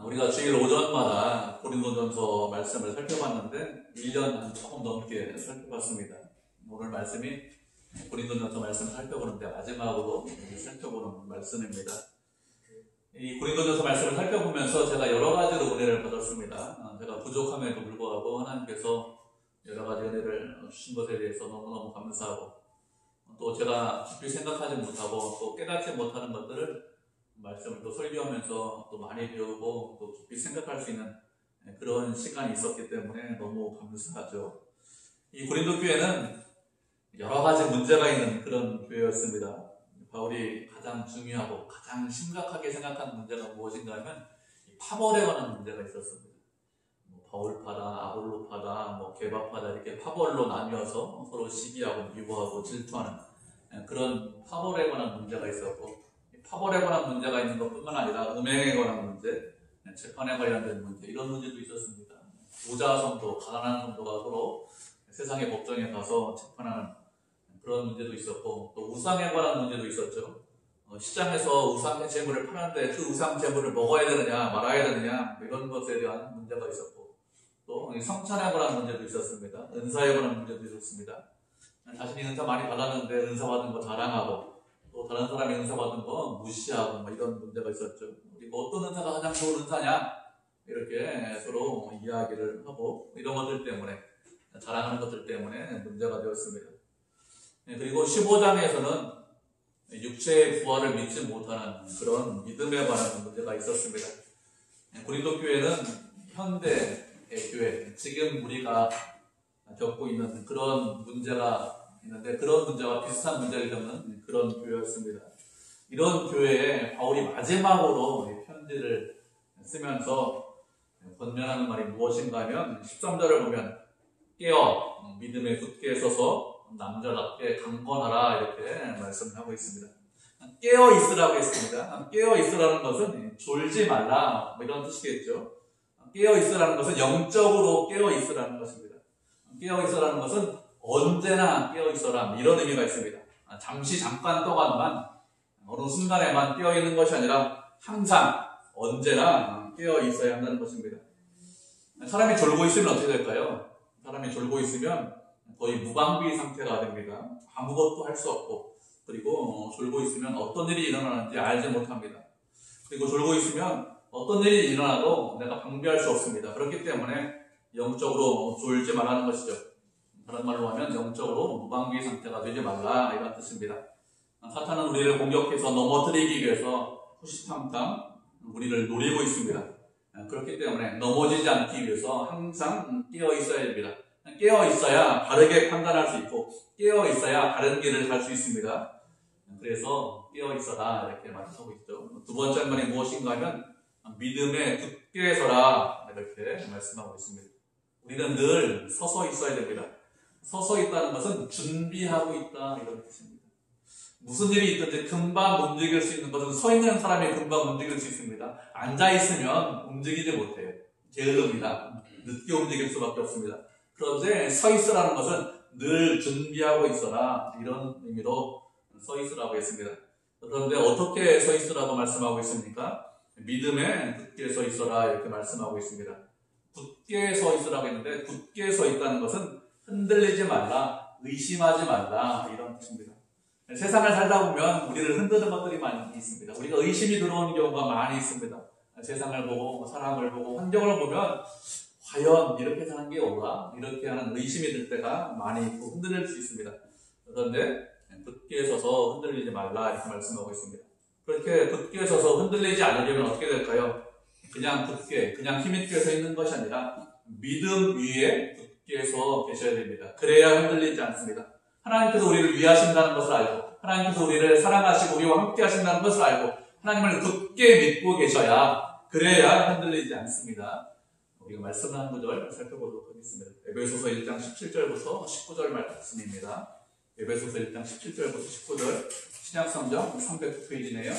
우리가 주일 오전마다 고린도전서 말씀을 살펴봤는데 1년 조금 넘게 살펴봤습니다. 오늘 말씀이 고린도전서 말씀을 살펴보는데 마지막으로 살펴보는 말씀입니다. 이 고린도전서 말씀을 살펴보면서 제가 여러 가지로 은혜를 받았습니다. 제가 부족함에도 불구하고 하나님께서 여러 가지 은혜를 주신 것에 대해서 너무너무 감사하고, 또 제가 깊이 생각하지 못하고 또 깨닫지 못하는 것들을 말씀을 또 설교하면서 또 많이 배우고 또 깊이 생각할 수 있는 그런 시간이 있었기 때문에 너무 감사하죠. 이 고린도 교회는 여러 가지 문제가 있는 그런 교회였습니다. 바울이 가장 중요하고 가장 심각하게 생각하는 문제가 무엇인가 하면 파벌에 관한 문제가 있었습니다. 바울파다, 아볼로파다, 게바파다 이렇게 파벌로 나뉘어서 서로 시기하고 미워하고 질투하는 그런 파벌에 관한 문제가 있었고, 파벌에 관한 문제가 있는 것뿐만 아니라 음행에 관한 문제, 재판에 관련된 문제, 이런 문제도 있었습니다. 부자 성도, 가난한 성도가 서로 세상의 법정에 가서 재판하는 그런 문제도 있었고, 또 우상에 관한 문제도 있었죠. 시장에서 우상의 재물을 파는데 그 우상 재물을 먹어야 되느냐 말아야 되느냐 이런 것에 대한 문제가 있었고, 또 성찬에 관한 문제도 있었습니다. 은사에 관한 문제도 있었습니다. 자신이 은사 많이 받았는데 은사 받은 거 자랑하고, 또 다른 사람이 은사 받은 거 무시하고 이런 문제가 있었죠. 그리고 어떤 은사가 가장 좋은 은사냐 이렇게 서로 이야기를 하고, 이런 것들 때문에, 자랑하는 것들 때문에 문제가 되었습니다. 그리고 15장에서는 육체의 부활을 믿지 못하는 그런 믿음에 관한 문제가 있었습니다. 고린도 교회는 현대의 교회, 지금 우리가 겪고 있는 그런 문제가 있는데, 그런 문제와 비슷한 문제를 겪는 그런 교회였습니다. 이런 교회에 바울이 마지막으로 편지를 쓰면서 권면하는 말이 무엇인가 하면 13절을 보면 깨어 믿음에 굳게 서서 남자답게 강건하라 이렇게 말씀을 하고 있습니다. 깨어 있으라고 했습니다. 깨어 있으라는 것은 졸지 말라 이런 뜻이겠죠. 깨어 있으라는 것은 영적으로 깨어 있으라는 것입니다. 깨어 있으라는 것은 언제나 깨어 있어라 이런 의미가 있습니다. 잠깐 동안만, 어느 순간에만 깨어 있는 것이 아니라 항상 언제나 깨어 있어야 한다는 것입니다. 사람이 졸고 있으면 어떻게 될까요? 사람이 졸고 있으면 거의 무방비 상태가 됩니다. 아무것도 할 수 없고, 그리고 졸고 있으면 어떤 일이 일어나는지 알지 못합니다. 그리고 졸고 있으면 어떤 일이 일어나도 내가 방비할 수 없습니다. 그렇기 때문에 영적으로 졸지 말라는 것이죠. 다른 말로 하면 영적으로 무방비 상태가 되지 말라 이런 뜻입니다. 사탄은 우리를 공격해서 넘어뜨리기 위해서 호시탐탐 우리를 노리고 있습니다. 그렇기 때문에 넘어지지 않기 위해서 항상 깨어 있어야 됩니다. 깨어 있어야 바르게 판단할 수 있고, 깨어 있어야 다른 길을 갈 수 있습니다. 그래서 깨어 있어라 이렇게 말하고 있죠. 두 번째 말이 무엇인가 하면 믿음에 굳게 서라 이렇게 말씀하고 있습니다. 우리는 늘 서서 있어야 됩니다. 서서 있다는 것은 준비하고 있다 이런 뜻입니다. 무슨 일이 있든지 금방 움직일 수 있는 것은 서 있는 사람이 금방 움직일 수 있습니다. 앉아 있으면 움직이지 못해요. 게으릅니다. 늦게 움직일 수밖에 없습니다. 그런데 서 있으라는 것은 늘 준비하고 있어라 이런 의미로 서 있으라고 했습니다. 그런데 어떻게 서 있으라고 말씀하고 있습니까? 믿음에 굳게 서 있어라 이렇게 말씀하고 있습니다. 굳게 서 있으라고 했는데, 굳게 서 있다는 것은 흔들리지 말라, 의심하지 말라 이런 뜻입니다. 세상을 살다 보면 우리를 흔드는 것들이 많이 있습니다. 우리가 의심이 들어오는 경우가 많이 있습니다. 세상을 보고 사람을 보고 환경을 보면 과연 이렇게 사는 게 옳아? 이렇게 하는 의심이 들 때가 많이 있고 흔들릴 수 있습니다. 그런데 굳게 서서 흔들리지 말라 이렇게 말씀하고 있습니다. 그렇게 굳게 서서 흔들리지 않으려면 어떻게 될까요? 그냥 굳게, 그냥 힘있게 서 있는 것이 아니라 믿음 위에 굳게 서 계셔야 됩니다. 그래야 흔들리지 않습니다. 하나님께서 우리를 위하신다는 것을 알고, 하나님께서 우리를 사랑하시고 우리와 함께 하신다는 것을 알고, 하나님을 굳게 믿고 계셔야, 그래야 흔들리지 않습니다. 우리가 말씀을 한 구절 살펴보도록 하겠습니다. 에베소서 1장 17절부터 19절 말씀입니다. 에베소서 1장 17절부터 19절, 신약성경 300페이지네요.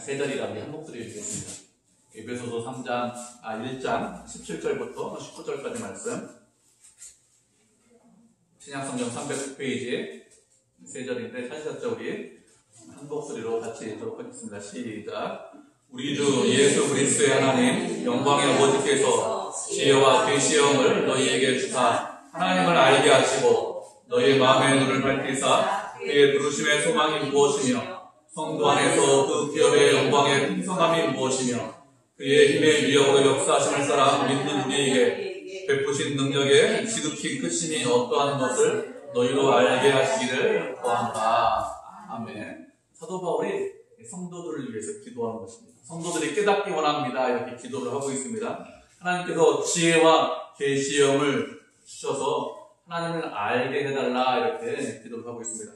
세 절이라 우리 한 목소리 읽겠습니다. 에베소서 1장 17절부터 19절까지 말씀, 신약성경 300페이지에 세 절인데 찾으셨죠? 우리 한 목소리로 같이 읽도록 하겠습니다. 시작. 우리 주 예수 그리스도의 하나님 영광의 아버지께서 지혜와 계시형을 너희에게 주사 하나님을 알게 하시고 너희의 마음의 눈을 밝히사 그의 부르심의 소망이 무엇이며 성도 안에서 그 기업의 영광의 풍성함이 무엇이며 그의 힘의 위력으로 역사하심을 따라 믿는 우리에게 베푸신 능력의 지극히 크심이 어떠한 것을 너희로 알게 하시기를 구한다. 아멘. 사도 바울이 성도들을 위해서 기도하는 것입니다. 성도들이 깨닫기 원합니다. 이렇게 기도를 하고 있습니다. 하나님께서 지혜와 계시형을 주셔서 하나님을 알게 해달라 이렇게 기도를 하고 있습니다.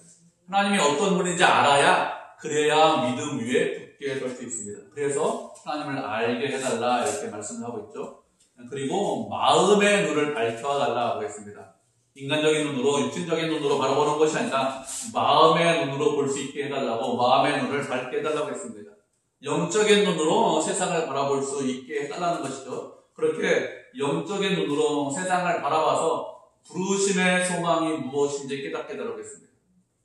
하나님이 어떤 분인지 알아야 그래야 믿음 위에 굳게 설 수 있습니다. 그래서 하나님을 알게 해달라 이렇게 말씀을 하고 있죠. 그리고 마음의 눈을 밝혀달라고 했습니다. 인간적인 눈으로, 육신적인 눈으로 바라보는 것이 아니라 마음의 눈으로 볼 수 있게 해달라고, 마음의 눈을 밝게 해달라고 했습니다. 영적인 눈으로 세상을 바라볼 수 있게 해달라는 것이죠. 그렇게 영적인 눈으로 세상을 바라봐서 부르심의 소망이 무엇인지 깨닫게 해달라고 했습니다.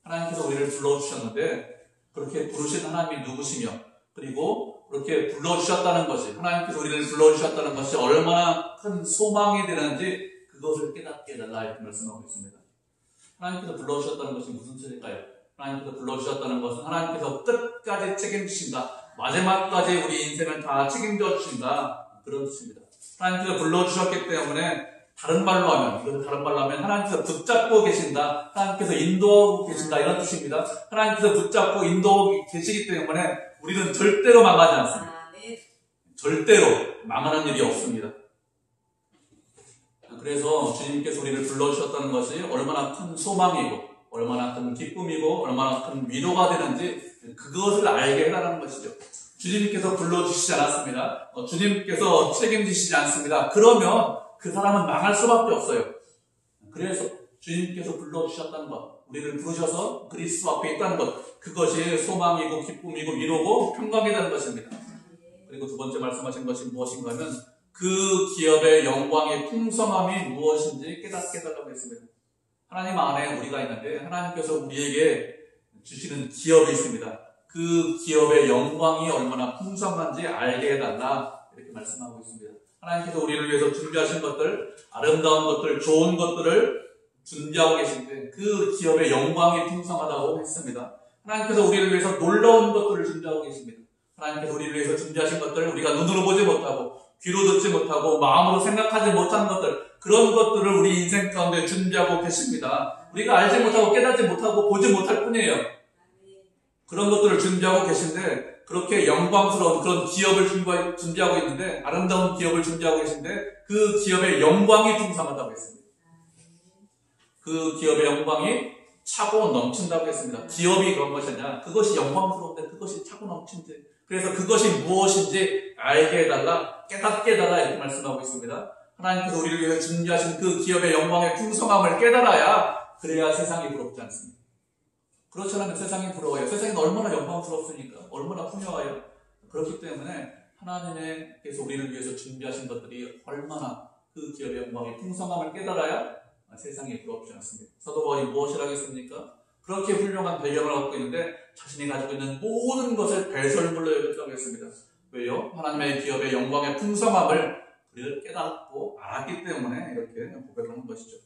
하나님께서 우리를 불러주셨는데 그렇게 부르신 하나님이 누구시며, 그리고 그렇게 불러주셨다는 것이, 하나님께서 우리를 불러주셨다는 것이 얼마나 큰 소망이 되는지 그것을 깨닫게 해달라 이렇게 말씀하고 있습니다. 하나님께서 불러주셨다는 것이 무슨 뜻일까요? 하나님께서 불러주셨다는 것은 하나님께서 끝까지 책임지신다, 마지막까지 우리 인생을 다 책임져 주신다, 그런 뜻입니다. 하나님께서 불러주셨기 때문에 다른 말로 하면 하나님께서 붙잡고 계신다, 하나님께서 인도하고 계신다, 이런 뜻입니다. 하나님께서 붙잡고 인도하고 계시기 때문에 우리는 절대로 망하지 않습니다. 절대로 망하는 일이 없습니다. 그래서 주님께서 우리를 불러주셨다는 것이 얼마나 큰 소망이고 얼마나 큰 기쁨이고 얼마나 큰 위로가 되는지 그것을 알게 해달라는 것이죠. 주님께서 불러주시지 않았습니다. 주님께서 책임지시지 않습니다. 그러면 그 사람은 망할 수밖에 없어요. 그래서 주님께서 불러주셨다는 것, 우리를 부르셔서 그리스도 앞에 있다는 것, 그것이 소망이고 기쁨이고 위로고 평강이 되는 것입니다. 그리고 두 번째 말씀하신 것이 무엇인가 하면 그 기업의 영광의 풍성함이 무엇인지 깨닫게 해달라고 했습니다. 하나님 안에 우리가 있는데 하나님께서 우리에게 주시는 기업이 있습니다. 그 기업의 영광이 얼마나 풍성한지 알게 해달라 이렇게 말씀하고 있습니다. 하나님께서 우리를 위해서 준비하신 것들, 아름다운 것들, 좋은 것들을 준비하고 계신데 그 기업의 영광이 풍성하다고 했습니다. 하나님께서 우리를 위해서 놀라운 것들을 준비하고 계십니다. 하나님께서 우리를 위해서 준비하신 것들을 우리가 눈으로 보지 못하고 귀로 듣지 못하고 마음으로 생각하지 못한 것들, 그런 것들을 우리 인생 가운데 준비하고 계십니다. 우리가 알지 못하고 깨닫지 못하고 보지 못할 뿐이에요. 그런 것들을 준비하고 계신데 그렇게 영광스러운 그런 기업을 준비하고 있는데, 아름다운 기업을 준비하고 계신데 그 기업의 영광이 풍성하다고 했습니다. 그 기업의 영광이 차고 넘친다고 했습니다. 기업이 그런 것이 아니라 그것이 영광스러운데 그것이 차고 넘친지, 그래서 그것이 무엇인지 알게 해달라, 깨닫게 해달라 이렇게 말씀하고 있습니다. 하나님께서 우리를 위해서 준비하신 그 기업의 영광의 풍성함을 깨달아야, 그래야 세상이 부럽지 않습니다. 그렇지 않으면 세상이 부러워요. 세상이 얼마나 영광스럽습니까? 얼마나 풍요해요. 그렇기 때문에 하나님께서 우리를 위해서 준비하신 것들이 얼마나 그 기업의 영광의 풍성함을 깨달아야 세상이 부럽지 않습니다. 사도 바울이 무엇을 하겠습니까? 그렇게 훌륭한 배경을 갖고 있는데 자신이 가지고 있는 모든 것을 배설물로 여겼다고 했습니다. 왜요? 하나님의 기업의 영광의 풍성함을 우리를 깨닫고 알았기 때문에 이렇게 고백을 하는 것이죠.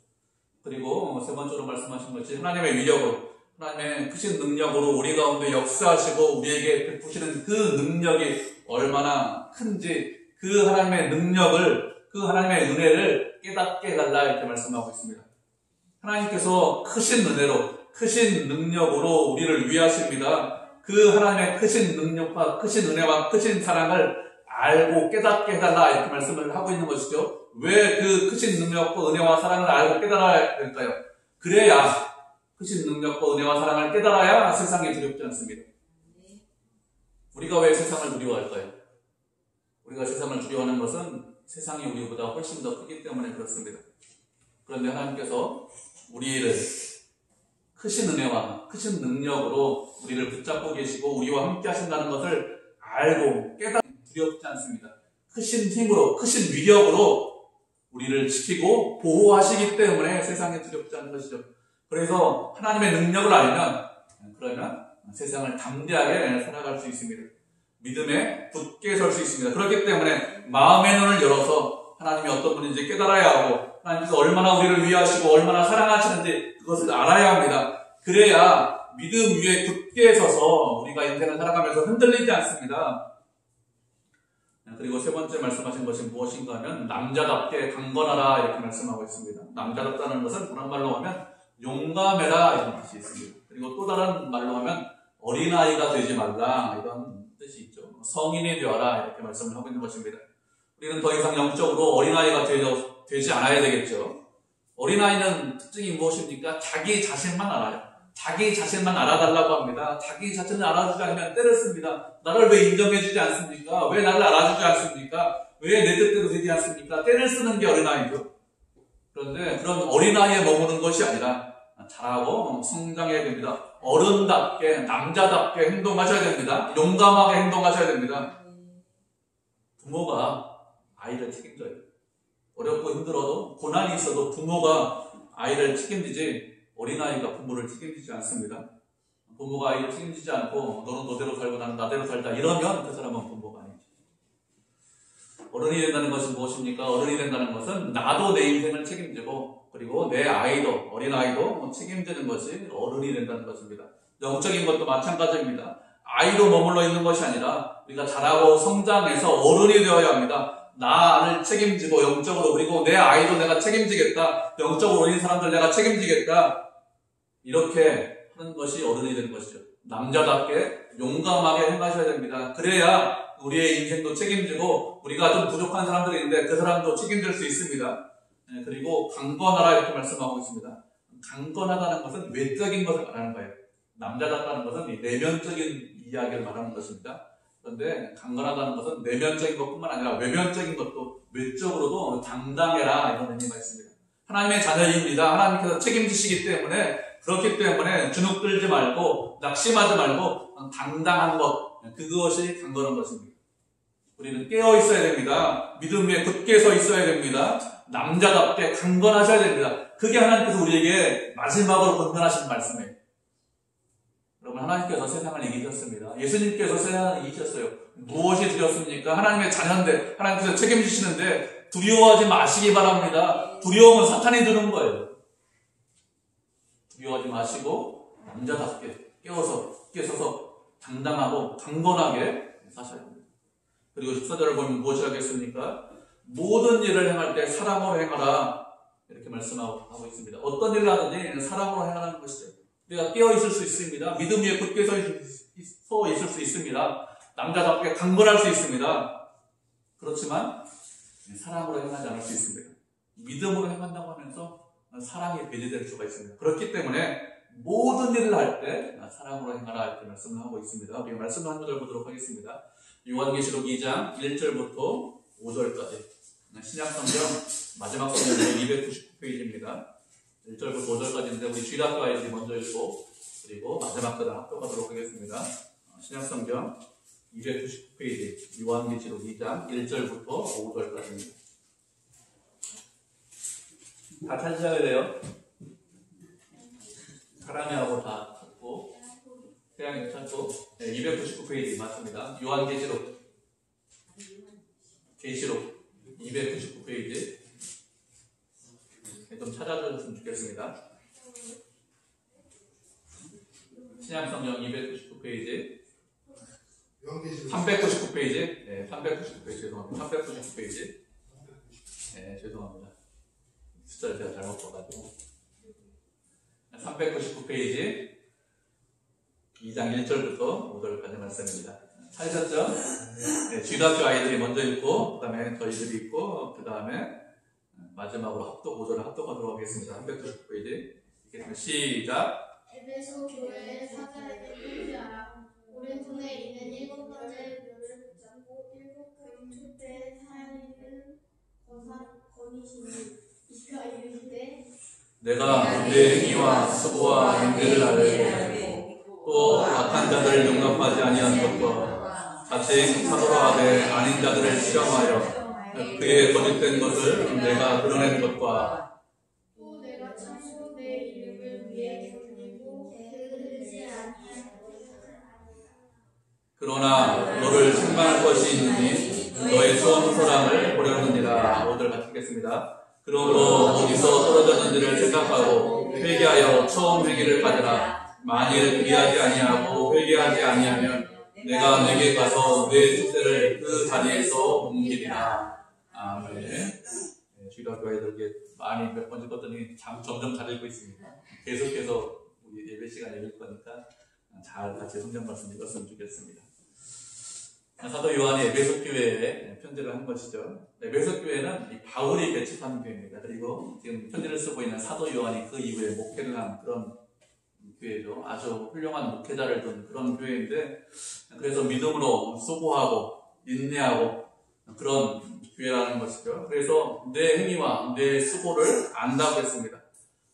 그리고 세 번째로 말씀하신 것이 하나님의 위력으로, 하나님의 크신 능력으로 우리 가운데 역사하시고 우리에게 베푸시는 그 능력이 얼마나 큰지, 그 하나님의 능력을, 그 하나님의 은혜를 깨닫게 해달라 이렇게 말씀하고 있습니다. 하나님께서 크신 은혜로, 크신 능력으로 우리를 위하십니다. 그 하나님의 크신 능력과 크신 은혜와 크신 사랑을 알고 깨닫게 해달라 이렇게 말씀을 하고 있는 것이죠. 왜 그 크신 능력과 은혜와 사랑을 알고 깨달아야 될까요? 그래야, 크신 능력과 은혜와 사랑을 깨달아야 세상이 두렵지 않습니다. 우리가 왜 세상을 두려워할까요? 우리가 세상을 두려워하는 것은 세상이 우리보다 훨씬 더 크기 때문에 그렇습니다. 그런데 하나님께서 우리를 크신 은혜와 크신 능력으로 우리를 붙잡고 계시고 우리와 함께 하신다는 것을 알고 깨닫고 두렵지 않습니다. 크신 힘으로, 크신 위력으로 우리를 지키고 보호하시기 때문에 세상에 두렵지 않은 것이죠. 그래서 하나님의 능력을 알면, 그러면 세상을 담대하게 살아갈 수 있습니다. 믿음에 굳게 설 수 있습니다. 그렇기 때문에 마음의 눈을 열어서 하나님이 어떤 분인지 깨달아야 하고 하나님께서 얼마나 우리를 위하시고 얼마나 사랑하시는지 그것을 알아야 합니다. 그래야 믿음 위에 굳게 서서 우리가 인생을 살아가면서 흔들리지 않습니다. 그리고 세 번째 말씀하신 것이 무엇인가 하면 남자답게 강건하라 이렇게 말씀하고 있습니다. 남자답다는 것은 그런 말로 하면 용감해라 이런 뜻이 있습니다. 그리고 또 다른 말로 하면 어린아이가 되지 말라 이런 뜻이 있죠. 성인이 되어라 이렇게 말씀을 하고 있는 것입니다. 우리는 더 이상 영적으로 어린아이가 되지 않아야 되겠죠. 어린아이는 특징이 무엇입니까? 자기 자신만 알아요. 자기 자신만 알아달라고 합니다. 자기 자신을 알아주지 않으면 때를 씁니다. 나를 왜 인정해주지 않습니까? 왜 나를 알아주지 않습니까? 왜 내 뜻대로 되지 않습니까? 때를 쓰는 게 어린아이죠. 그런데 그런 어린아이에 머무는 것이 아니라 자라고 성장해야 됩니다. 어른답게 남자답게 행동하셔야 됩니다. 용감하게 행동하셔야 됩니다. 부모가 아이를 책임져요. 어렵고 힘들어도 고난이 있어도 부모가 아이를 책임지지 어린아이가 부모를 책임지지 않습니다. 부모가 아이를 책임지지 않고 너는 너대로 살고 나는 나대로 살자 이러면 그 사람은 부모가 아니죠. 어른이 된다는 것은 무엇입니까? 어른이 된다는 것은 나도 내 인생을 책임지고 그리고 내 아이도 어린아이도 책임지는 것이 어른이 된다는 것입니다. 영적인 것도 마찬가지입니다. 아이로 머물러 있는 것이 아니라 우리가 자라고 성장해서 어른이 되어야 합니다. 나를 책임지고 영적으로 그리고 내 아이도 내가 책임지겠다. 영적으로 어린 사람들 내가 책임지겠다. 이렇게 하는 것이 어른이 되는 것이죠. 남자답게 용감하게 행하셔야 됩니다. 그래야 우리의 인생도 책임지고 우리가 좀 부족한 사람들이 있는데 그 사람도 책임질 수 있습니다. 그리고 강건하라 이렇게 말씀하고 있습니다. 강건하다는 것은 외적인 것을 말하는 거예요. 남자답다는 것은 내면적인 이야기를 말하는 것입니다. 그런데 강건하다는 것은 내면적인 것뿐만 아니라 외면적인 것도 외적으로도 당당해라 이런 의미가 있습니다. 하나님의 자녀입니다. 하나님께서 책임지시기 때문에 그렇기 때문에 주눅 들지 말고 낙심하지 말고 당당한 것 그것이 강건한 것입니다. 우리는 깨어 있어야 됩니다. 믿음 위에 굳게 서 있어야 됩니다. 남자답게 강건하셔야 됩니다. 그게 하나님께서 우리에게 마지막으로 권면하시는 말씀이에요. 여러분 하나님께서 세상을 이기셨습니다. 예수님께서 세상을 이기셨어요. 무엇이 두렵습니까? 하나님의 자녀인데 하나님께서 책임지시는데 두려워하지 마시기 바랍니다. 두려움은 사탄이 주는 거예요. 두려워하지 마시고 남자답게 깨어서 당당하고 강건하게 사셔야 합니다. 그리고 14절을 보면 무엇이 하겠습니까? 모든 일을 행할 때 사랑으로 행하라 이렇게 말씀하고 있습니다. 어떤 일을 하든지 사랑으로 행하라는 것이죠. 우리가 깨어있을 수 있습니다. 믿음 위에 굳게 서 있을 수 있습니다. 남자답게 강건할 수 있습니다. 그렇지만 사랑으로 행하지 않을 수 있습니다. 믿음으로 행한다고 하면서 사랑이 배제될 수가 있습니다. 그렇기 때문에 모든 일을 할 때 사랑으로 행하라 이렇게 말씀을 하고 있습니다. 우리가 말씀을 한 구절 보도록 하겠습니다. 요한계시록 2장 1절부터 5절까지 신약성경 마지막 성경 299페이지입니다. 1절부터 5절까지인데 우리 주일학교 아이들이 먼저 읽고 그리고 마지막 거다 합독하도록 하겠습니다. 신약성경 299페이지 요한계시록 2장 1절부터 5절까지입니다. 다 찾으셔야 돼요. 사랑해하고 다 찾고 태양이 찾고 299페이지 맞습니다. 요한계시록 계시록 299페이지 좀 찾아주셨으면 좋겠습니다. 신약성경 299페이지 399페이지 네, 399페이지 죄송합니다. 399페이지 네, 죄송합니다. 숫자를 제가 잘못 봐가지고 399페이지 2장 1절부터 5절까지 말씀입니다. 찾으셨죠? 네, 주일학교 아이들이 먼저 읽고 그 다음에 저희들이 읽고 그 다음에 마지막으로 합독 5절을 합독하도록 하겠습니다. 399페이지 읽겠습니다. 시작. 에베소 교회의 사자에게 편지하라. 오른손에 있는 7번째 별을 붙잡고 7금 촛대의 사인을 거니시니 이가 이르시되 내가 내 행위와 수고와 인내를 알고 또 악한 자들을 용납하지 아니한 것과 같이 사도로 하되 아닌 자들을 시험하여 그의 거짓된 것을 내가 드러낸 것과 또 내가 참으로 내 이름을 위해 견디고 게으르지 아니한 것을 아니라 그러나 너를 책망할 것이 있느니 너의 처음 사랑을 보려느니라. 오늘 같이 읽겠습니다. 그러므로 어디서 떨어졌는지를 생각하고 회개하여 처음 회개를 가져라. 만일 그리하지 아니하고 회개하지 아니하면 내가 내게 가서 내 숫대를 그 자리에서 옮기리라. 아멘. 주일학교에 많이 몇 번 읽었더니 점점 잘 읽고 있습니다. 계속해서 우리 예배 시간에 읽을 거니까 잘 같이 성경 말씀 읽었으면 좋겠습니다. 사도 요한이 에베소 교회에 편지를 한 것이죠. 에베소 교회는 이 바울이 개척한 교회입니다. 그리고 지금 편지를 쓰고 있는 사도 요한이 그 이후에 목회를 한 그런 교회죠. 아주 훌륭한 목회자를 둔 그런 교회인데, 그래서 믿음으로 수고하고 인내하고 그런 교회라는 것이죠. 그래서 내 행위와 내 수고를 안다고 했습니다.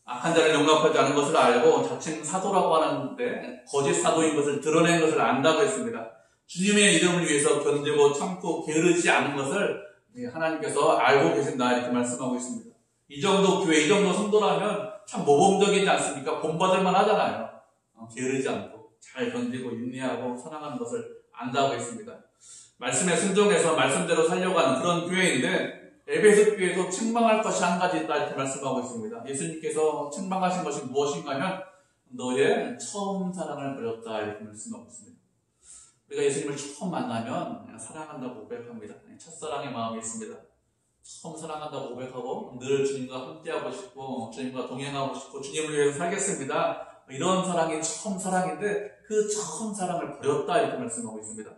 악한 자를 용납하지 않은 것을 알고 자칭 사도라고 하는데 거짓 사도인 것을 드러낸 것을 안다고 했습니다. 주님의 이름을 위해서 견디고 참고 게으르지 않은 것을 하나님께서 알고 계신다, 이렇게 말씀하고 있습니다. 이 정도 교회, 이 정도 성도라면 참 모범적이지 않습니까? 본받을만 하잖아요. 게으르지 않고 잘 견디고 인내하고 사랑하는 것을 안다고 했습니다. 말씀에 순종해서 말씀대로 살려가는 그런 교회인데, 에베소 교회도 책망할 것이 한 가지 있다, 이렇게 말씀하고 있습니다. 예수님께서 책망하신 것이 무엇인가 하면 너의 처음 사랑을 버렸다, 이렇게 말씀하고 있습니다. 우리가 예수님을 처음 만나면 사랑한다고 고백합니다. 첫사랑의 마음이 있습니다. 처음 사랑한다고 고백하고 늘 주님과 함께하고 싶고 주님과 동행하고 싶고 주님을 위해서 살겠습니다. 이런 사랑이 처음 사랑인데 그 처음 사랑을 버렸다, 이렇게 말씀하고 있습니다.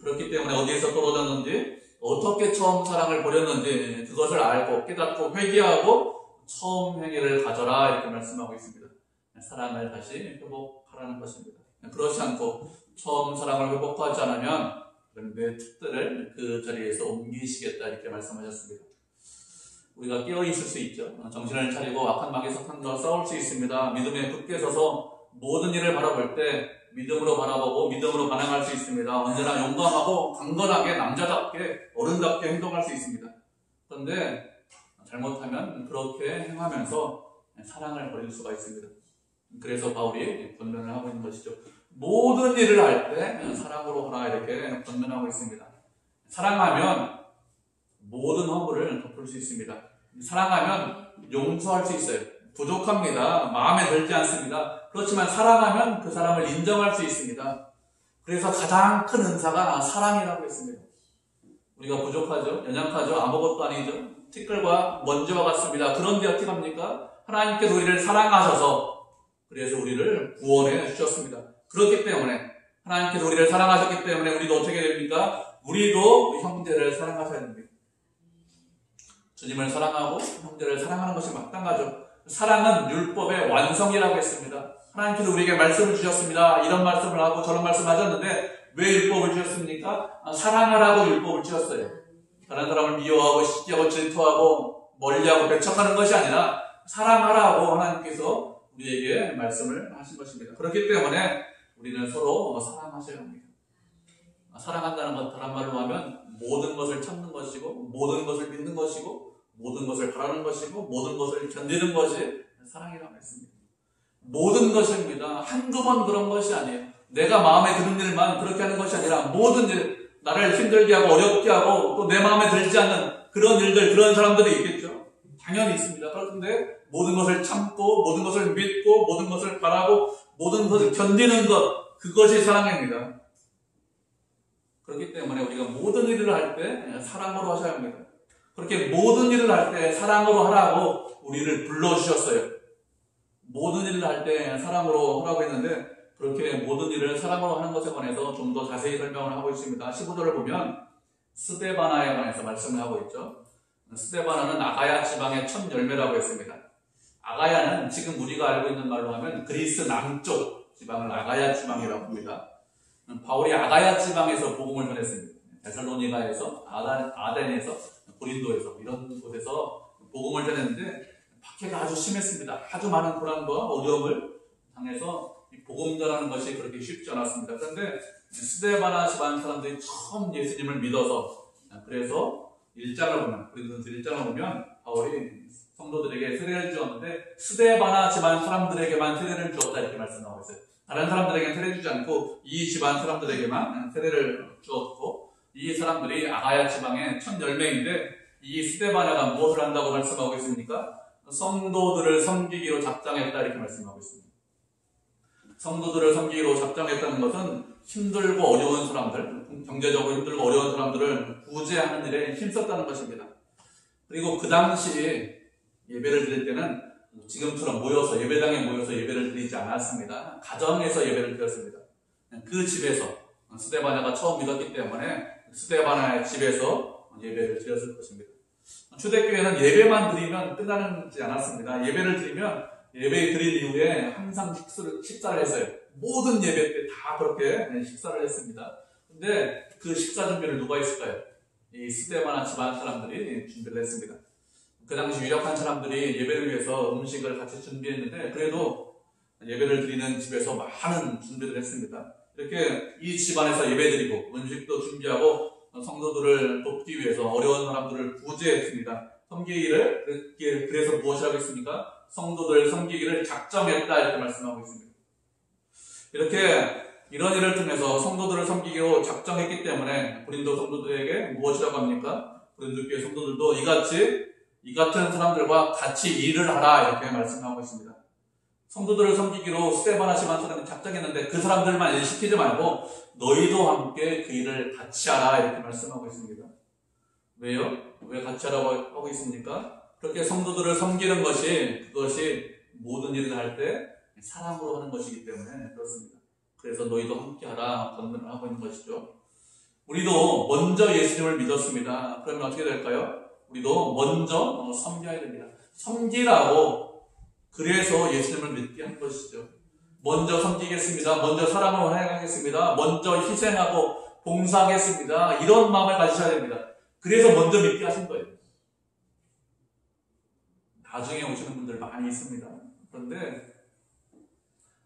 그렇기 때문에 어디에서 떨어졌는지, 어떻게 처음 사랑을 버렸는지 그것을 알고 깨닫고 회개하고 처음 행위를 가져라, 이렇게 말씀하고 있습니다. 사랑을 다시 회복하라는 것입니다. 그렇지 않고 처음 사랑을 회복하지 않으면 내 특들을 그 자리에서 옮기시겠다, 이렇게 말씀하셨습니다. 우리가 깨어있을 수 있죠. 정신을 차리고 악한 마귀 사탄과 싸울 수 있습니다. 믿음에 굳게 서서 모든 일을 바라볼 때 믿음으로 바라보고 믿음으로 반응할 수 있습니다. 언제나 용감하고 강건하게 남자답게 어른답게 행동할 수 있습니다. 그런데 잘못하면 그렇게 행하면서 사랑을 버릴 수가 있습니다. 그래서 바울이 권면을 하고 있는 것이죠. 모든 일을 할 때 사랑으로 하라, 이렇게 권면하고 있습니다. 사랑하면 모든 허물을 덮을 수 있습니다. 사랑하면 용서할 수 있어요. 부족합니다. 마음에 들지 않습니다. 그렇지만 사랑하면 그 사람을 인정할 수 있습니다. 그래서 가장 큰 은사가 사랑이라고 했습니다. 우리가 부족하죠? 연약하죠? 아무것도 아니죠? 티끌과 먼지와 같습니다. 그런데 어떻게 합니까? 하나님께서 우리를 사랑하셔서 그래서 우리를 구원해 주셨습니다. 그렇기 때문에 하나님께서 우리를 사랑하셨기 때문에 우리도 어떻게 됩니까? 우리도 형제를 사랑하셔야 됩니다. 주님을 사랑하고 형제를 사랑하는 것이 마땅하죠. 사랑은 율법의 완성이라고 했습니다. 하나님께서 우리에게 말씀을 주셨습니다. 이런 말씀을 하고 저런 말씀을 하셨는데 왜 율법을 주셨습니까? 사랑하라고 율법을 주셨어요. 다른 사람을 미워하고 시기하고 질투하고 멀리하고 배척하는 것이 아니라 사랑하라고 하나님께서 우리에게 말씀을 하신 것입니다. 그렇기 때문에 우리는 서로 사랑하셔야 합니다. 사랑한다는 것, 다른 말로 하면 모든 것을 참는 것이고 모든 것을 믿는 것이고 모든 것을 바라는 것이고 모든 것을 견디는 것이 사랑이라고 했습니다. 모든 것입니다. 한두 번 그런 것이 아니에요. 내가 마음에 드는 일만 그렇게 하는 것이 아니라 모든 일, 나를 힘들게 하고 어렵게 하고 또 내 마음에 들지 않는 그런 일들, 그런 사람들이 있겠죠. 당연히 있습니다. 그런데 모든 것을 참고 모든 것을 믿고 모든 것을 바라고 모든 것을 견디는 것, 그것이 사랑입니다. 그렇기 때문에 우리가 모든 일을 할 때 사랑으로 하셔야 합니다. 그렇게 모든 일을 할 때 사랑으로 하라고 우리를 불러주셨어요. 모든 일을 할 때 사랑으로 하라고 했는데 그렇게 모든 일을 사랑으로 하는 것에 관해서 좀 더 자세히 설명을 하고 있습니다. 15절을 보면 스데바나에 관해서 말씀을 하고 있죠. 스데바나는 아가야 지방의 첫 열매라고 했습니다. 아가야는 지금 우리가 알고 있는 말로 하면 그리스 남쪽 지방을 아가야 지방이라고 합니다. 바울이 아가야 지방에서 복음을 전했습니다. 데살로니가에서, 아덴에서, 고린도에서 이런 곳에서 복음을 전했는데 박해가 아주 심했습니다. 아주 많은 고난과 어려움을 당해서 복음 전하는 것이 그렇게 쉽지 않았습니다. 그런데 스데바나 집안 사람들이 처음 예수님을 믿어서 그래서 1장을 보면, 고린도전서 1장을 보면 바울이 성도들에게 세례를 주었는데 스데바나 집안 사람들에게만 세례를 주었다, 이렇게 말씀하고 있어요. 다른 사람들에게는 세례 주지 않고 이 집안 사람들에게만 세례를 주었고, 이 사람들이 아가야 지방의 첫 열매인데, 이 스데바냐가 무엇을 한다고 말씀하고 있습니까? 성도들을 섬기기로 작정했다, 이렇게 말씀하고 있습니다. 성도들을 섬기기로 작정했다는 것은 힘들고 어려운 사람들, 경제적으로 힘들고 어려운 사람들을 구제하는 일에 힘썼다는 것입니다. 그리고 그 당시 예배를 드릴 때는 지금처럼 모여서, 예배당에 모여서 예배를 드리지 않았습니다. 가정에서 예배를 드렸습니다. 그 집에서, 스데바냐가 처음 믿었기 때문에 스데바냐의 집에서 예배를 드렸을 것입니다. 초대교회는 예배만 드리면 끝나지 않았습니다. 예배를 드리면 예배 드린 이후에 항상 식사를 했어요. 모든 예배 때 다 그렇게 식사를 했습니다. 근데 그 식사 준비를 누가 했을까요? 이 스데바나 집안 사람들이 준비를 했습니다. 그 당시 유력한 사람들이 예배를 위해서 음식을 같이 준비했는데, 그래도 예배를 드리는 집에서 많은 준비를 했습니다. 이렇게 이 집안에서 예배드리고 음식도 준비하고 성도들을 돕기 위해서 어려운 사람들을 구제했습니다. 섬기기를, 그래서 무엇이라고 했습니까? 성도들 섬기기를 작정했다, 이렇게 말씀하고 있습니다. 이렇게 이런 일을 통해서 성도들을 섬기기로 작정했기 때문에 고린도 성도들에게 무엇이라고 합니까? 고린도 교회 성도들도 이 같은 사람들과 같이 일을 하라, 이렇게 말씀하고 있습니다. 성도들을 섬기기로 스데바나 집안 사람이 작정했는데 그 사람들만 일 시키지 말고 너희도 함께 그 일을 같이 하라, 이렇게 말씀하고 있습니다. 왜요? 왜 같이 하라고 하고 있습니까? 그렇게 성도들을 섬기는 것이, 그것이 모든 일을 할 때 사랑으로 하는 것이기 때문에 그렇습니다. 그래서 너희도 함께 하라 권면을 하고 있는 것이죠. 우리도 먼저 예수님을 믿었습니다. 그러면 어떻게 될까요? 우리도 먼저 섬겨야 됩니다. 섬기라고, 그래서 예수님을 믿게 한 것이죠. 먼저 섬기겠습니다. 먼저 사랑을 행하겠습니다. 먼저 희생하고 봉사하겠습니다. 이런 마음을 가지셔야 됩니다. 그래서 먼저 믿게 하신 거예요. 나중에 오시는 분들 많이 있습니다. 그런데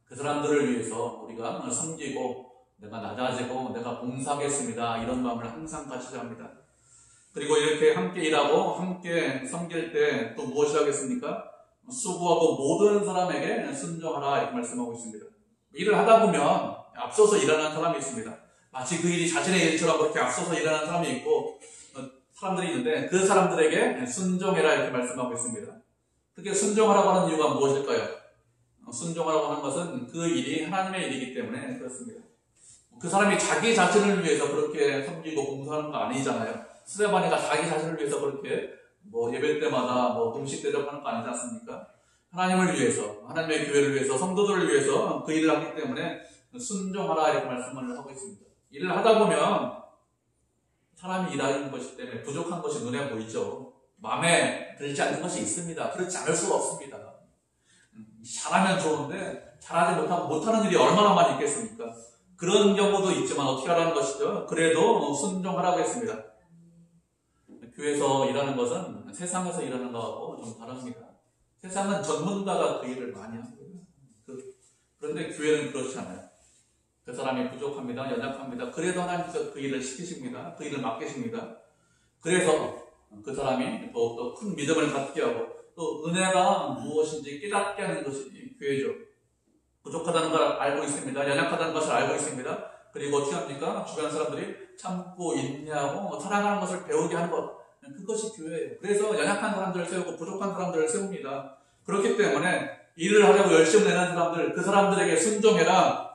그 사람들을 위해서 우리가 섬기고 내가 낮아지고 내가 봉사하겠습니다, 이런 마음을 항상 가지셔야 합니다. 그리고 이렇게 함께 일하고 함께 섬길 때 또 무엇이 하겠습니까? 수고하고 모든 사람에게 순종하라, 이렇게 말씀하고 있습니다. 일을 하다 보면 앞서서 일하는 사람이 있습니다. 마치 그 일이 자신의 일처럼 그렇게 앞서서 일하는 사람이 있고 사람들이 있는데 그 사람들에게 순종해라, 이렇게 말씀하고 있습니다. 그렇게 순종하라고 하는 이유가 무엇일까요? 순종하라고 하는 것은 그 일이 하나님의 일이기 때문에 그렇습니다. 그 사람이 자기 자신을 위해서 그렇게 섬기고 봉사하는 거 아니잖아요. 스데바냐가 자기 자신을 위해서 그렇게 예배 때마다 음식 대접하는 거 아니지 않습니까? 하나님을 위해서, 하나님의 교회를 위해서, 성도들을 위해서 그 일을 하기 때문에 순종하라, 이렇게 말씀을 하고 있습니다. 일을 하다 보면 사람이 일하는 것이기 때문에 부족한 것이 눈에 보이죠. 마음에 들지 않는 것이 있습니다. 그렇지 않을 수가 없습니다. 잘하면 좋은데 잘하지 못하면 못하는 일이 얼마나 많이 있겠습니까? 그런 경우도 있지만 어떻게 하라는 것이죠? 그래도 순종하라고 했습니다. 교회에서 일하는 것은 세상에서 일하는 것하고 좀 다릅니다. 세상은 전문가가 그 일을 많이 합니다. 그런데 교회는 그렇지 않아요. 그 사람이 부족합니다. 연약합니다. 그래도 하나님께서 그 일을 시키십니다. 그 일을 맡기십니다. 그래서 그 사람이 더욱더 큰 믿음을 갖게 하고 또 은혜가 무엇인지 깨닫게 하는 것이 교회죠. 부족하다는 걸 알고 있습니다. 연약하다는 것을 알고 있습니다. 그리고 어떻게 합니까? 주변 사람들이 참고 인내하고 사랑하는 것을 배우게 하는 것, 그것이 교회예요. 그래서 연약한 사람들을 세우고 부족한 사람들을 세웁니다. 그렇기 때문에 일을 하려고 열심히 내는 사람들, 그 사람들에게 순종해라,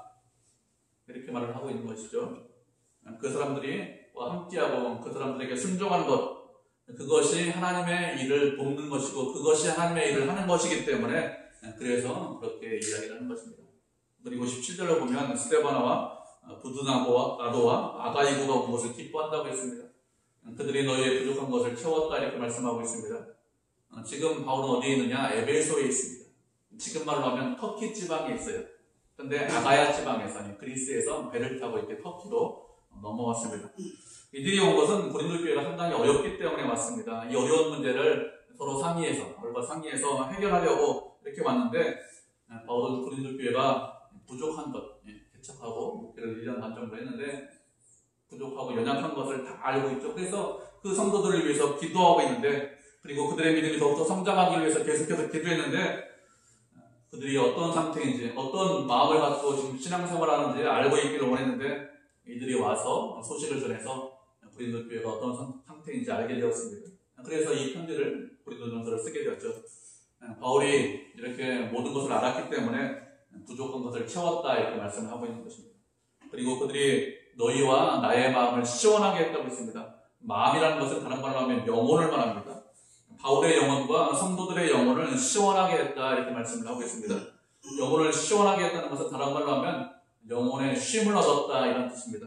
이렇게 말을 하고 있는 것이죠. 그 사람들과 함께하고 그 사람들에게 순종하는 것, 그것이 하나님의 일을 돕는 것이고 그것이 하나님의 일을 하는 것이기 때문에 그래서 그렇게 이야기를 하는 것입니다. 그리고 17절로 보면 스데바나와 부두나고와 아가이고가 온 것을 기뻐한다고 했습니다. 그들이 너희의 부족한 것을 채웠다, 이렇게 말씀하고 있습니다. 지금 바울은 어디에 있느냐? 에베소에 있습니다. 지금 말로 하면 터키 지방에 있어요. 그런데 아가야 지방에서, 그리스에서 배를 타고 이렇게 터키로 넘어왔습니다. 이들이 온 것은 고린도 교회가 상당히 어렵기 때문에 왔습니다. 이 어려운 문제를 서로 상의해서 해결하려고 이렇게 왔는데, 바울은 고린도 교회가 부족한 것, 개척하고 목회를 1년 반 정도 했는데 부족하고 연약한 것을 다 알고 있죠. 그래서 그 성도들을 위해서 기도하고 있는데, 그리고 그들의 믿음이 더욱더 성장하기 위해서 계속해서 기도했는데, 그들이 어떤 상태인지, 어떤 마음을 갖고 지금 신앙생활하는지 알고 있기를 원했는데 이들이 와서 소식을 전해서 고린도 교회가 어떤 상태인지 알게 되었습니다. 그래서 이 편지를 고린도전서를 쓰게 되었죠. 바울이 이렇게 모든 것을 알았기 때문에 부족한 것을 채웠다 이렇게 말씀을 하고 있는 것입니다. 그리고 그들이 너희와 나의 마음을 시원하게 했다고 했습니다. 마음이라는 것은 다른 말로 하면 영혼을 말합니다. 바울의 영혼과 성도들의 영혼을 시원하게 했다 이렇게 말씀을 하고 있습니다. 영혼을 시원하게 했다는 것은 다른 말로 하면 영혼의 쉼을 얻었다 이런 뜻입니다.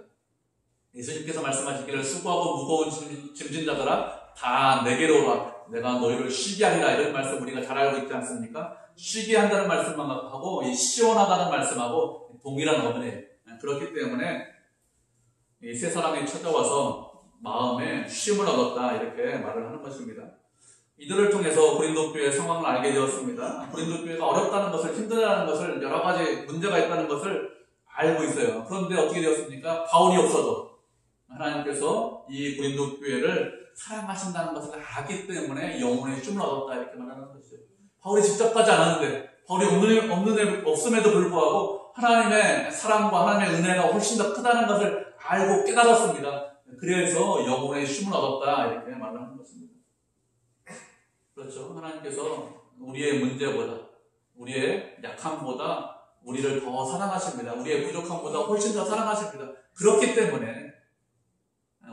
예수님께서 말씀하시기를 수고하고 무거운 짐진 자들아 다 내게로 오라 내가 너희를 쉬게 하리라 이런 말씀 우리가 잘 알고 있지 않습니까? 쉬게 한다는 말씀만 하고 이 시원하다는 말씀하고 동일한 어근이에요. 그렇기 때문에 이 세 사람이 찾아와서 마음에 쉼을 얻었다 이렇게 말을 하는 것입니다. 이들을 통해서 고린도 교회의 상황을 알게 되었습니다. 고린도 교회가 어렵다는 것을 힘들다는 것을 여러 가지 문제가 있다는 것을 알고 있어요. 그런데 어떻게 되었습니까? 바울이 없어도 하나님께서 이 고린도 교회를 사랑하신다는 것을 알기 때문에 영혼의 쉼을 얻었다 이렇게 말하는 것이죠. 바울이 직접 가지 않았는데 바울이 없음에도 불구하고 하나님의 사랑과 하나님의 은혜가 훨씬 더 크다는 것을 알고 깨달았습니다. 그래서 영혼의 쉼을 얻었다 이렇게 말하는 것입니다. 그렇죠. 하나님께서 우리의 문제보다 우리의 약함보다 우리를 더 사랑하십니다. 우리의 부족함보다 훨씬 더 사랑하십니다. 그렇기 때문에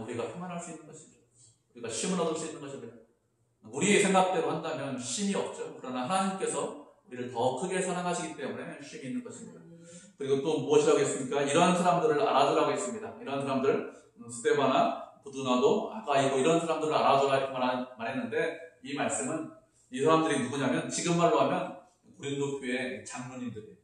우리가 평안할 수 있는 것이죠. 우리가 쉼을 얻을 수 있는 것입니다. 우리의 생각대로 한다면 쉼이 없죠. 그러나 하나님께서 우리를 더 크게 사랑하시기 때문에 쉼이 있는 것입니다. 그리고 또 무엇이라고 했습니까? 이러한 사람들을 알아주라고 했습니다. 이러한 사람들, 스데바나, 부두나도, 아가이고 이런 사람들을 알아주라 이렇게 말했는데 이 말씀은 이 사람들이 누구냐면 지금 말로 하면 고린도 교회 장로님들이에요.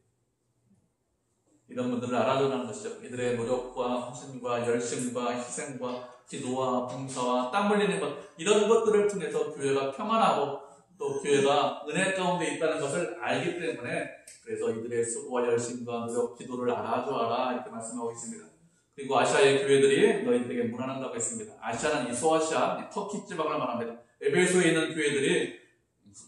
이런 분들을 알아주라는 것이죠. 이들의 노력과 헌신과 열심과 희생과 기도와 봉사와 땀 흘리는 것 이런 것들을 통해서 교회가 평안하고 또 교회가 은혜 가운데 있다는 것을 알기 때문에 그래서 이들의 수고와 열심과 노력, 기도를 알아주어라 이렇게 말씀하고 있습니다. 그리고 아시아의 교회들이 너희들에게 문안한다고 했습니다. 아시아는 이 소아시아, 터키 지방을 말합니다. 에베소에 있는 교회들이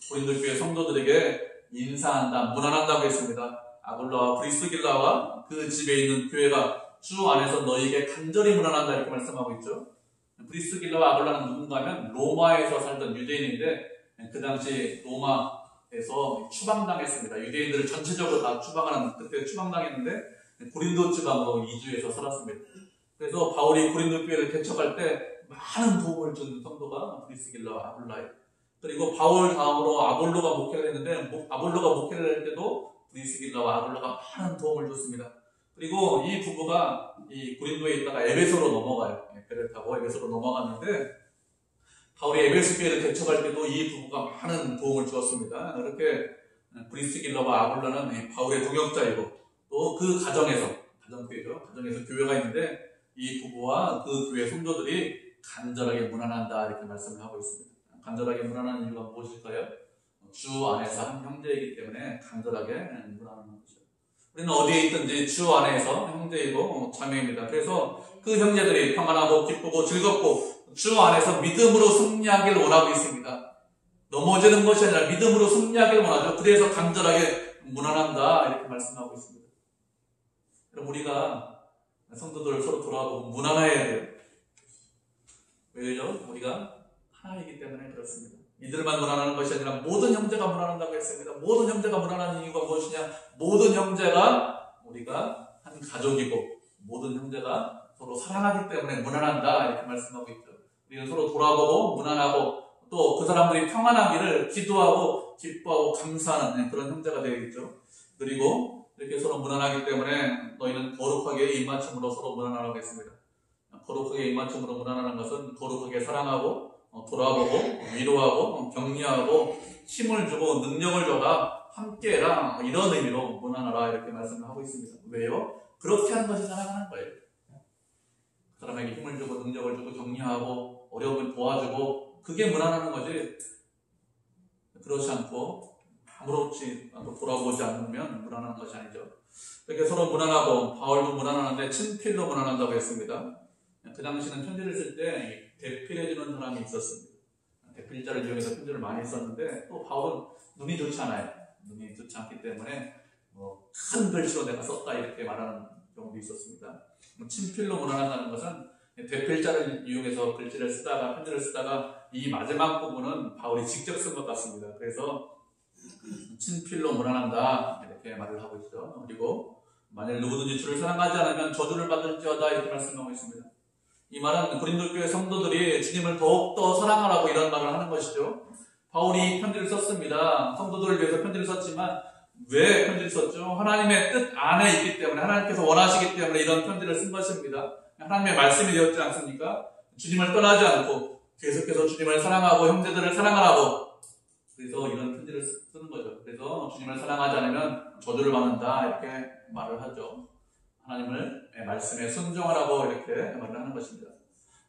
고린도 교회 성도들에게 인사한다, 문안한다고 했습니다. 아굴라와 브리스길라와 그 집에 있는 교회가 주 안에서 너희에게 간절히 문안한다 이렇게 말씀하고 있죠. 브리스길라와 아굴라는 누군가 하면 로마에서 살던 유대인인데 그 당시 로마에서 추방당했습니다. 유대인들을 전체적으로 다 추방하는 그때 추방당했는데 고린도 지방으로 이주해서 살았습니다. 그래서 바울이 고린도 교회를 개척할 때 많은 도움을 준 성도가 브리스길라와 아굴라예요. 그리고 바울 다음으로 아볼로가 목회를 했는데 아볼로가 목회를 할 때도 브리스길라와 아굴라가 많은 도움을 줬습니다. 그리고 이 부부가 이 고린도에 있다가 에베소로 넘어가요. 배를 타고 에베소로 넘어갔는데 바울이 에베소 교회를 개척할 때도 이 부부가 많은 도움을 주었습니다. 이렇게 브리스길라와 아굴라는 바울의 동역자이고 또 그 가정에서 교회가 있는데 이 부부와 그 교회 성도들이 간절하게 문안한다 이렇게 말씀을 하고 있습니다. 간절하게 문안하는 이유가 무엇일까요? 주 안에서 한 형제이기 때문에 간절하게 문안하는 것이죠. 우리는 어디에 있든지 주 안에서 형제이고 자매입니다. 그래서 그 형제들이 평안하고 기쁘고 즐겁고 주 안에서 믿음으로 승리하길 원하고 있습니다. 넘어지는 것이 아니라 믿음으로 승리하길 원하죠. 그래서 간절하게 문안한다 이렇게 말씀하고 있습니다. 그럼 우리가 성도들 서로 돌아보고 문안해야 돼요. 왜죠? 우리가 하나이기 때문에 그렇습니다. 이들만 문안하는 것이 아니라 모든 형제가 문안한다고 했습니다. 모든 형제가 문안하는 이유가 무엇이냐? 모든 형제가 우리가 한 가족이고 모든 형제가 서로 사랑하기 때문에 문안한다 이렇게 말씀하고 있죠. 우리는 서로 돌아보고 문안하고 또 그 사람들이 평안하기를 기도하고 기뻐하고 감사하는 그런 형제가 되겠죠. 그리고 이렇게 서로 문안하기 때문에 너희는 거룩하게 입맞춤으로 서로 문안하라고 했습니다. 거룩하게 입맞춤으로 문안하는 것은 거룩하게 사랑하고 돌아보고 위로하고 격려하고 힘을 주고 능력을 줘라 함께해라 이런 의미로 문안하라 이렇게 말씀을 하고 있습니다. 왜요? 그렇게 하는 것이 사랑하는 거예요. 그 사람에게 힘을 주고 능력을 주고 격려하고 어려움을 도와주고 그게 문안하는 거지. 그렇지 않고 아무렇지 않고 돌아보지 않으면 문안하는 것이 아니죠. 이렇게 서로 문안하고 바울도 문안하는데 친필로 문안한다고 했습니다. 그 당시는 편지를 쓸 때 대필해주는 사람이 있었습니다. 대필자를 이용해서 편지를 많이 썼는데 또 바울은 눈이 좋지 않아요. 눈이 좋지 않기 때문에 큰 글씨로 내가 썼다 이렇게 말하는 경우도 있었습니다. 친필로 문안한다는 것은 대필자를 이용해서 글씨를 쓰다가 편지를 쓰다가 이 마지막 부분은 바울이 직접 쓴 것 같습니다. 그래서 친필로 문안한다 이렇게 말을 하고 있죠. 그리고 만일 누구든지 주를 사랑하지 않으면 저주를 받을지어다 이렇게 말씀하고 있습니다. 이 말은 고린도 교회 성도들이 주님을 더욱더 사랑하라고 이런 말을 하는 것이죠. 바울이 편지를 썼습니다. 성도들을 위해서 편지를 썼지만 왜 편지를 썼죠? 하나님의 뜻 안에 있기 때문에, 하나님께서 원하시기 때문에 이런 편지를 쓴 것입니다. 하나님의 말씀이 되었지 않습니까? 주님을 떠나지 않고 계속해서 주님을 사랑하고 형제들을 사랑하라고, 그래서 이런 편지를 쓰는 거죠. 그래서 주님을 사랑하지 않으면 저주를 받는다 이렇게 말을 하죠. 하나님을 말씀에 순종하라고 이렇게 말을 하는 것입니다.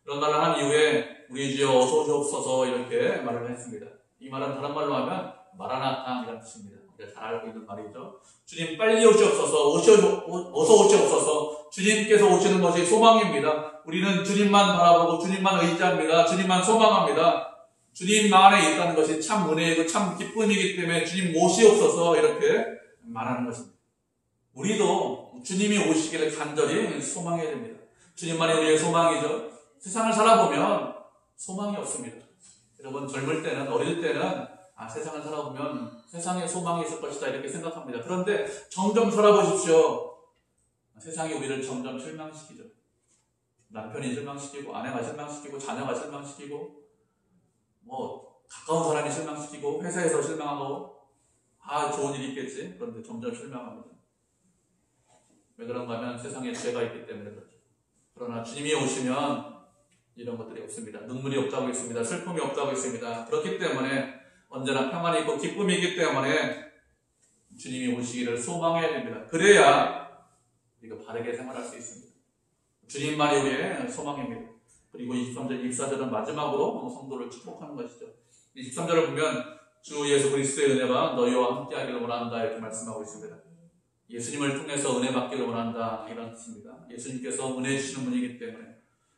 그런 말을 한 이후에 우리 주여 어서 오시옵소서 이렇게 말을 했습니다. 이 말은 다른 말로 하면 마라나타 이라는 뜻입니다. 우리가 잘 알고 있는 말이죠. 주님 빨리 오시옵소서, 어서 오시옵소서. 주님께서 오시는 것이 소망입니다. 우리는 주님만 바라보고 주님만 의지합니다. 주님만 소망합니다. 주님 안에 있다는 것이 참 은혜이고 참 기쁨이기 때문에 주님 오시옵소서 이렇게 말하는 것입니다. 우리도 주님이 오시기를 간절히 소망해야 됩니다. 주님만이 우리의 소망이죠. 세상을 살아보면 소망이 없습니다. 여러분 젊을 때는, 어릴 때는 세상을 살아보면 세상에 소망이 있을 것이다 이렇게 생각합니다. 그런데 점점 살아보십시오. 세상이 우리를 점점 실망시키죠. 남편이 실망시키고, 아내가 실망시키고, 자녀가 실망시키고, 가까운 사람이 실망시키고, 회사에서 실망하고, 좋은 일이 있겠지. 그런데 점점 실망합니다. 왜 그런가 하면 세상에 죄가 있기 때문에 그렇죠. 그러나 주님이 오시면 이런 것들이 없습니다. 눈물이 없다고 했습니다. 슬픔이 없다고 했습니다. 그렇기 때문에 언제나 평안이 있고 기쁨이 있기 때문에 주님이 오시기를 소망해야 됩니다. 그래야 우리가 바르게 생활할 수 있습니다. 주님만이 우리의 소망입니다. 그리고 23절, 24절은 마지막으로 성도를 축복하는 것이죠. 23절을 보면 주 예수 그리스도의 은혜가 너희와 함께하기를 원한다 이렇게 말씀하고 있습니다. 예수님을 통해서 은혜 받기를 원한다 이런 뜻입니다. 예수님께서 은혜 주시는 분이기 때문에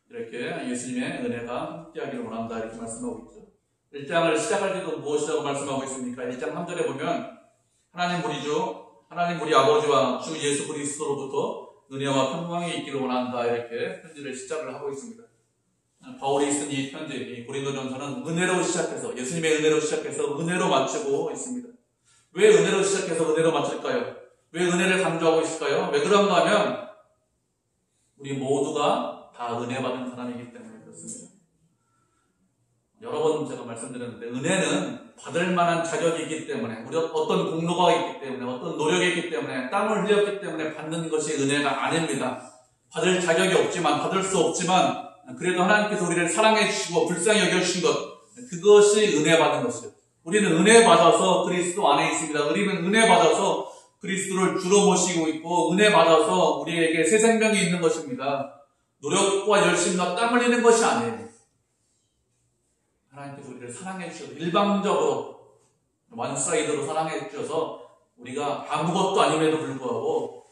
이렇게 예수님의 은혜가 함께하기를 원한다 이렇게 말씀하고 있죠. 1장을 시작할 때도 무엇이라고 말씀하고 있습니까? 1장 3절에 보면 하나님 우리 주, 하나님 우리 아버지와 주 예수 그리스도로부터 은혜와 평강이 있기를 원한다 이렇게 편지를 시작을 하고 있습니다. 바울이 쓴 이 편지, 이 고린도전서는 은혜로 시작해서, 예수님의 은혜로 시작해서 은혜로 마치고 있습니다. 왜 은혜로 시작해서 은혜로 마칠까요? 왜 은혜를 강조하고 있을까요? 왜 그런가 하면 우리 모두가 다 은혜 받은 사람이기 때문에 그렇습니다. 여러 번 제가 말씀드렸는데 은혜는 받을 만한 자격이 있기 때문에, 우리 어떤 공로가 있기 때문에, 어떤 노력이 있기 때문에, 땀을 흘렸기 때문에 받는 것이 은혜가 아닙니다. 받을 자격이 없지만, 받을 수 없지만 그래도 하나님께서 우리를 사랑해 주시고 불쌍히 여겨주신 것, 그것이 은혜 받은 것이죠. 우리는 은혜 받아서 그리스도 안에 있습니다. 우리는 은혜 받아서 그리스도를 주로 모시고 있고, 은혜 받아서 우리에게 새 생명이 있는 것입니다. 노력과 열심과 땀 흘리는 것이 아니에요. 하나님께서 우리를 사랑해 주셔서 일방적으로 원사이드로 사랑해 주셔서 우리가 아무것도 아님에도 불구하고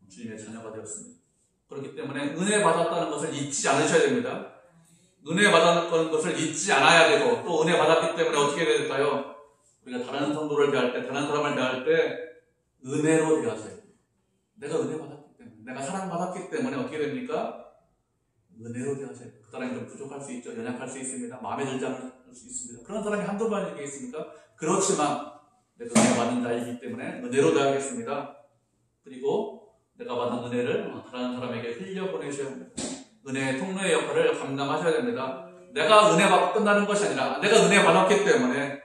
주님의 자녀가 되었습니다. 그렇기 때문에 은혜 받았다는 것을 잊지 않으셔야 됩니다. 은혜 받았다는 것을 잊지 않아야 되고, 또 은혜 받았기 때문에 어떻게 될까요? 우리가 다른 성도를 대할 때, 다른 사람을 대할 때 은혜로 대하세요. 내가 은혜 받았기 때문에, 내가 사랑받았기 때문에 어떻게 됩니까? 은혜로 대하세요. 그 사람이 좀 부족할 수 있죠. 연약할 수 있습니다. 마음에 들지 않을 수 있습니다. 그런 사람이 한두 번이겠습니까? 그렇지만 내가 은혜 받는 자이기 때문에 은혜로 대하겠습니다. 그리고 내가 받은 은혜를 다른 사람에게 흘려보내셔야 합니다. 은혜의 통로의 역할을 감당하셔야 됩니다. 내가 은혜 받고 끝나는 것이 아니라 내가 은혜 받았기 때문에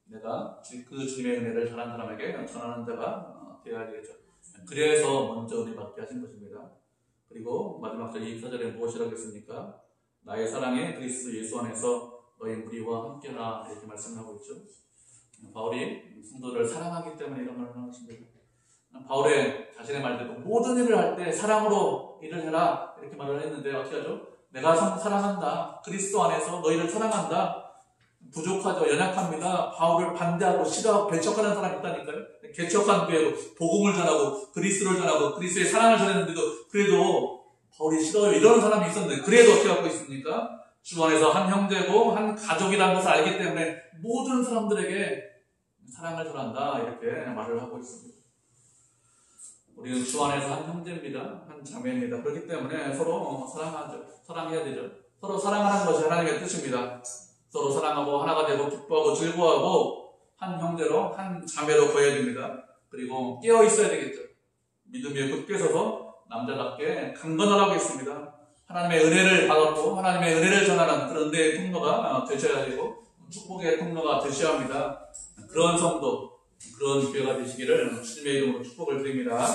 내가 그 주님의 은혜를 다른 사람에게 전하는 자가 되어야 되겠죠. 그래서 먼저 은혜 받게 하신 것입니다. 그리고 마지막 절 24절에 무엇이라고 했습니까? 나의 사랑에 그리스도 예수 안에서 너희 무리와 함께라 이렇게 말씀하고 있죠. 바울이 성도들을 사랑하기 때문에 이런 말을 하는 것입니다. 바울의 자신의 말대로 모든 일을 할 때 사랑으로 일을 해라 이렇게 말을 했는데 어떻게 하죠? 내가 사랑한다. 그리스도 안에서 너희를 사랑한다. 부족하죠. 연약합니다. 바울을 반대하고 싫어하고 배척하는 사람이 있다니까요. 개척한 교회로 복음을 전하고 그리스도를 전하고 그리스도의 사랑을 전했는데도 그래도 바울이 싫어요. 이런 사람이 있었는데 그래도 어떻게 하고 있습니까? 주 안에서 한 형제고 한 가족이라는 것을 알기 때문에 모든 사람들에게 사랑을 전한다 이렇게 말을 하고 있습니다. 우리는 주 안에서 한 형제입니다. 한 자매입니다. 그렇기 때문에 서로 사랑하죠. 사랑해야 되죠. 서로 사랑하는 것이 하나님의 뜻입니다. 서로 사랑하고 하나가 되고 기뻐하고 즐거워하고 한 형제로 한 자매로 보여야 됩니다. 그리고 깨어 있어야 되겠죠. 믿음에 굳게 서서 남자답게 강건하라고 있습니다. 하나님의 은혜를 받았고 하나님의 은혜를 전하는 그런 데의 통로가 되셔야 되고 축복의 통로가 되셔야 합니다. 그런 성도, 그런 교회가 되시기를 주님의 이름으로 축복을 드립니다.